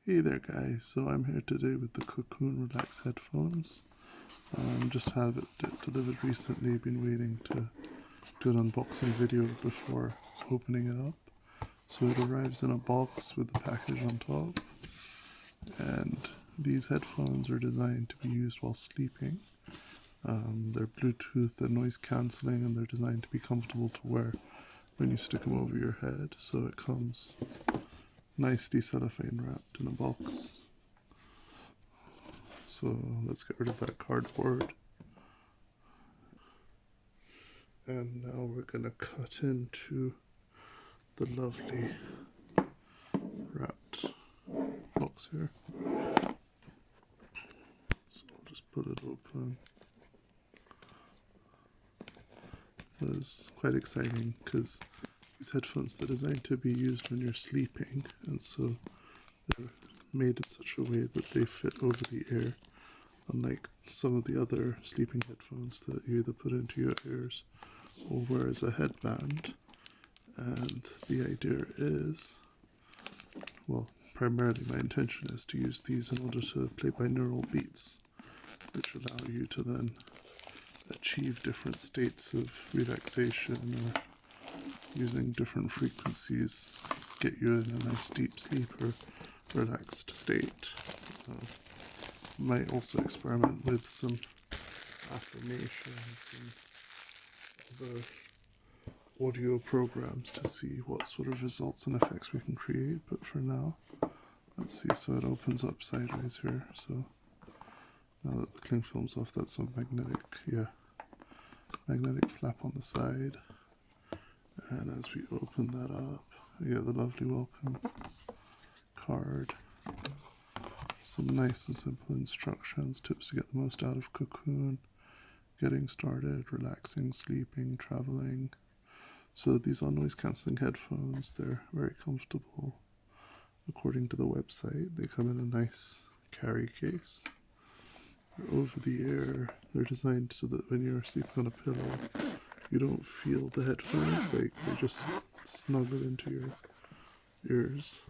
Hey there guys, so I'm here today with the Kokoon Relax headphones. Just had it delivered recently, been waiting to do an unboxing video before opening it up. So it arrives in a box with the package on top, and these headphones are designed to be used while sleeping. They're Bluetooth and noise cancelling, and they're designed to be comfortable to wear when you stick them over your head. So it comes nicely cellophane wrapped in a box. So let's get rid of that cardboard. And now we're gonna cut into the lovely wrapped box here. So I'll just put it open. It's quite exciting because these headphones are designed to be used when you're sleeping, and so they're made in such a way that they fit over the ear, unlike some of the other sleeping headphones that you either put into your ears or wear as a headband. And the idea is, well, primarily my intention is to use these in order to play binaural beats, which allow you to then achieve different states of relaxation, or using different frequencies get you in a nice deep sleep or relaxed state. Might also experiment with some affirmations and other audio programs to see what sort of results and effects we can create, but for now, let's see. So it opens up sideways here, so now that the cling film's off, that's a magnetic flap on the side, and as we open that up, we get the lovely welcome card, some nice and simple instructions, tips to get the most out of Kokoon, getting started, relaxing, sleeping, traveling. So these are noise cancelling headphones. They're very comfortable. According to the website, they come in a nice carry case. They're over the ear. They're designed so that when you're sleeping on a pillow, you don't feel the headphones, like they just snuggle into your ears,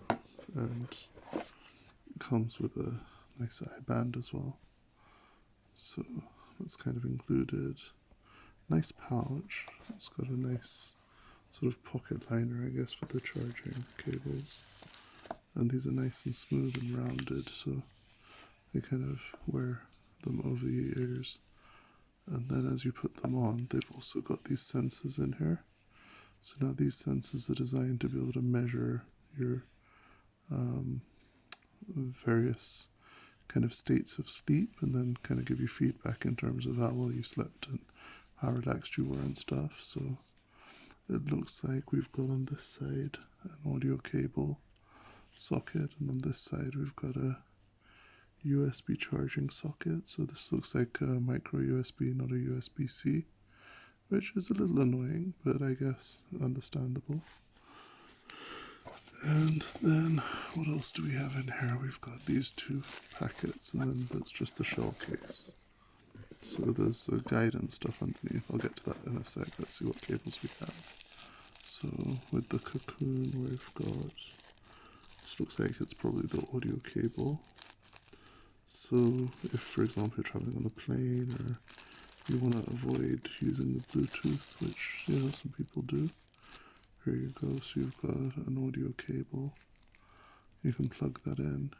and it comes with a nice eye band as well. So that's kind of included. Nice pouch. It's got a nice sort of pocket liner, I guess, for the charging cables. And these are nice and smooth and rounded, so they kind of wear them over the ears. And then as you put them on, they've also got these sensors in here. So now these sensors are designed to be able to measure your various kind of states of sleep, and then kind of give you feedback in terms of how well you slept and how relaxed you were and stuff. So it looks like we've got on this side an audio cable socket, and on this side we've got a USB charging socket. So this looks like a micro USB, not a USB-C, which is a little annoying, but I guess understandable. And then what else do we have in here? We've got these two packets, and then that's just the shell case. So there's guidance stuff underneath. I'll get to that in a sec. Let's see what cables we have. So with the Kokoon, we've got, this looks like it's probably the audio cable. So if, for example, you're traveling on a plane, or you want to avoid using the Bluetooth, which, you know, some people do, here you go. So you've got an audio cable. You can plug that in.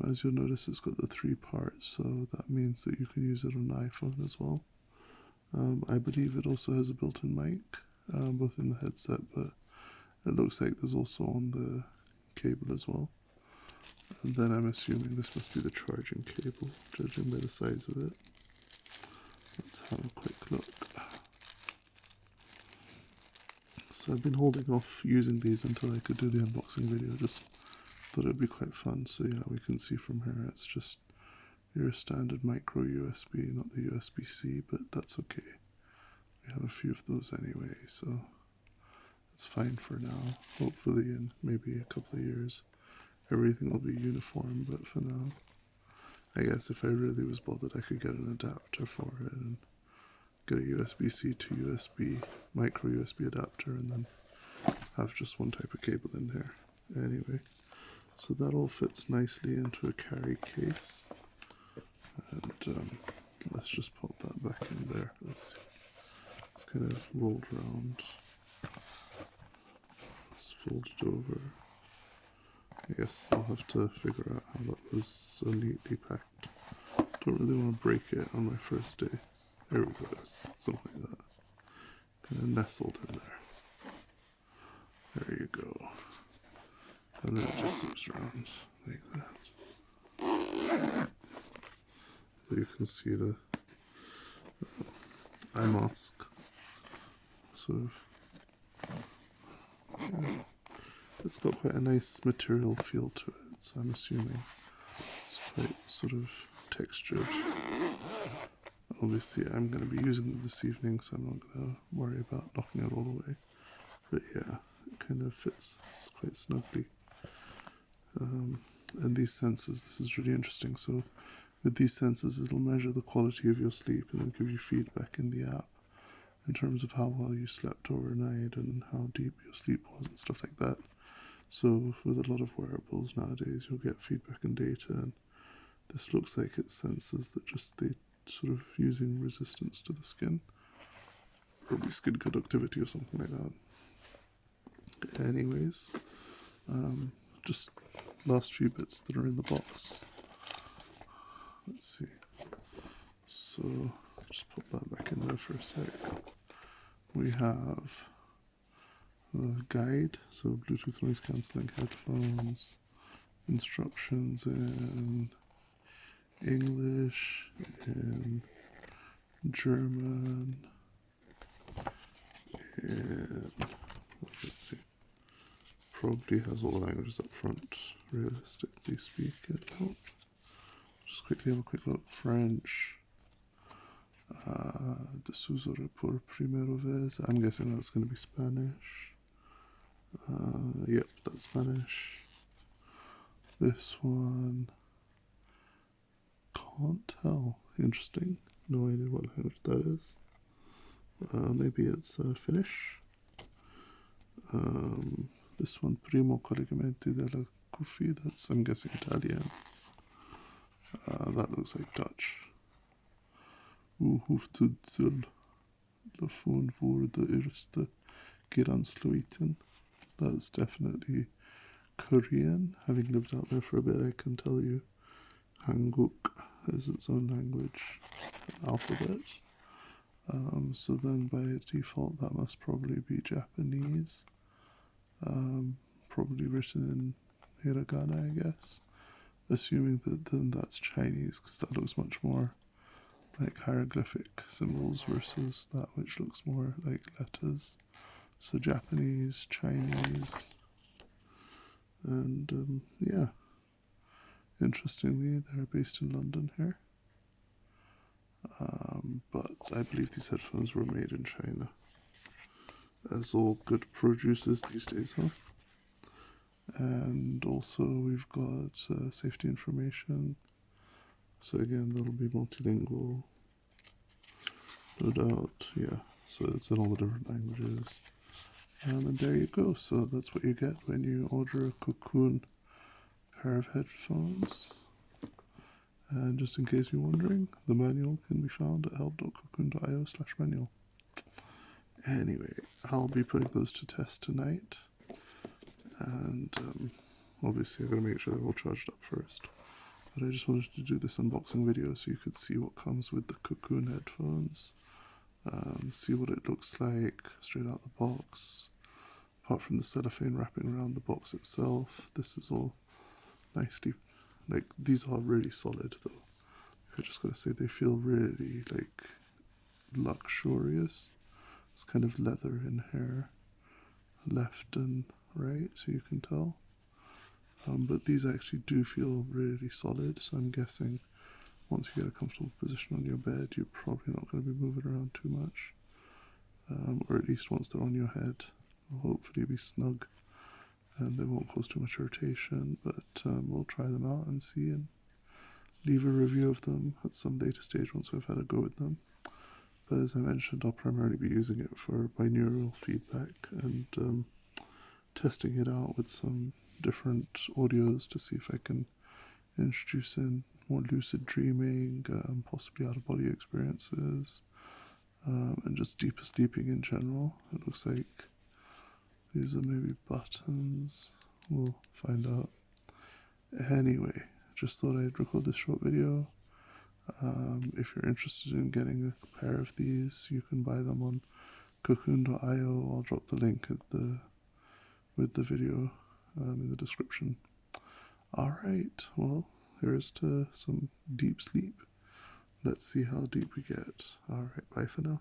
As you'll notice, it's got the 3 parts, so that means that you can use it on an iPhone as well. I believe it also has a built-in mic, both in the headset, but it looks like there's also on the cable as well. And then I'm assuming this must be the charging cable, judging by the size of it. Let's have a quick look. So I've been holding off using these until I could do the unboxing video, just thought it'd be quite fun. So yeah, we can see from here it's just your standard micro USB, not the USB-C, but that's okay. We have a few of those anyway, so it's fine for now. Hopefully in maybe a couple of years everything will be uniform, but for now, I guess if I really was bothered, I could get an adapter for it and get a USB-C to USB, micro USB adapter, and then have just one type of cable in there. Anyway, So that all fits nicely into a carry case. And let's just pop that back in there. It's kind of rolled around. It's folded over. I guess I'll have to figure out how that was so neatly packed. Don't really want to break it on my first day. There we go, something like that. Kind of nestled in there. There you go. And then it just zips around like that. So you can see the eye mask sort of. Yeah. It's got quite a nice material feel to it, so I'm assuming it's quite sort of textured. Obviously I'm going to be using it this evening, so I'm not going to worry about knocking it all away. But yeah, it kind of fits quite snugly. And these sensors, this is really interesting. So with these sensors, it'll measure the quality of your sleep and then give you feedback in the app in terms of how well you slept overnight and how deep your sleep was and stuff like that. So with a lot of wearables nowadays, you'll get feedback and data, and this looks like it senses that they sort of using resistance to the skin, probably skin conductivity or something like that. Anyways, just last few bits that are in the box. Let's see. So just pop that back in there for a sec. We have a guide, so Bluetooth noise cancelling headphones, instructions in English, in German, and let's see, probably has all the languages up front, realistically speaking. Oh, just quickly have a quick look. French. Desusore por primera vez. I'm guessing that's going to be Spanish. Yep, that's Spanish. This one, can't tell. Interesting. No idea what language that is. Maybe it's Finnish. This one, Primo collegamenti della cuffia. That's, I'm guessing, Italian. That looks like Dutch. Hoe hoeft het telefoon voor de eerste keer aansluiten? That's definitely Korean. Having lived out there for a bit, I can tell you Hanguk is its own language alphabet. So then by default that must probably be Japanese. Probably written in hiragana, I guess. Assuming that then that's Chinese, because that looks much more like hieroglyphic symbols versus that which looks more like letters. So Japanese, Chinese, and yeah. Interestingly, they're based in London here. But I believe these headphones were made in China, as all good producers these days, huh? And also we've got safety information. So again, that'll be multilingual, no doubt, yeah. So it's in all the different languages. And there you go. So that's what you get when you order a Kokoon pair of headphones. And just in case you're wondering, the manual can be found at help.kokoon.io/manual. Anyway, I'll be putting those to test tonight. And obviously I've got to make sure they're all charged up first. But I just wanted to do this unboxing video so you could see what comes with the Kokoon headphones. See what it looks like straight out the box. Apart from the cellophane wrapping around the box itself, this is all nicely, like, these are really solid though. I just gotta say, they feel really like luxurious. It's kind of leather in here, left and right, so you can tell. But these actually do feel really solid, so I'm guessing once you get a comfortable position on your bed, you're probably not going to be moving around too much. Or at least once they're on your head, they'll hopefully be snug and they won't cause too much irritation. But we'll try them out and see and leave a review of them at some later stage once we've had a go at them. But as I mentioned, I'll primarily be using it for binaural feedback and testing it out with some different audios to see if I can introduce in more lucid dreaming, possibly out-of-body experiences, and just deeper sleeping in general. It looks like these are maybe buttons. We'll find out. Anyway, just thought I'd record this short video. If you're interested in getting a pair of these, you can buy them on Kokoon.io. I'll drop the link with the video in the description. Alright, well, here's to some deep sleep. Let's see how deep we get. Alright, bye for now.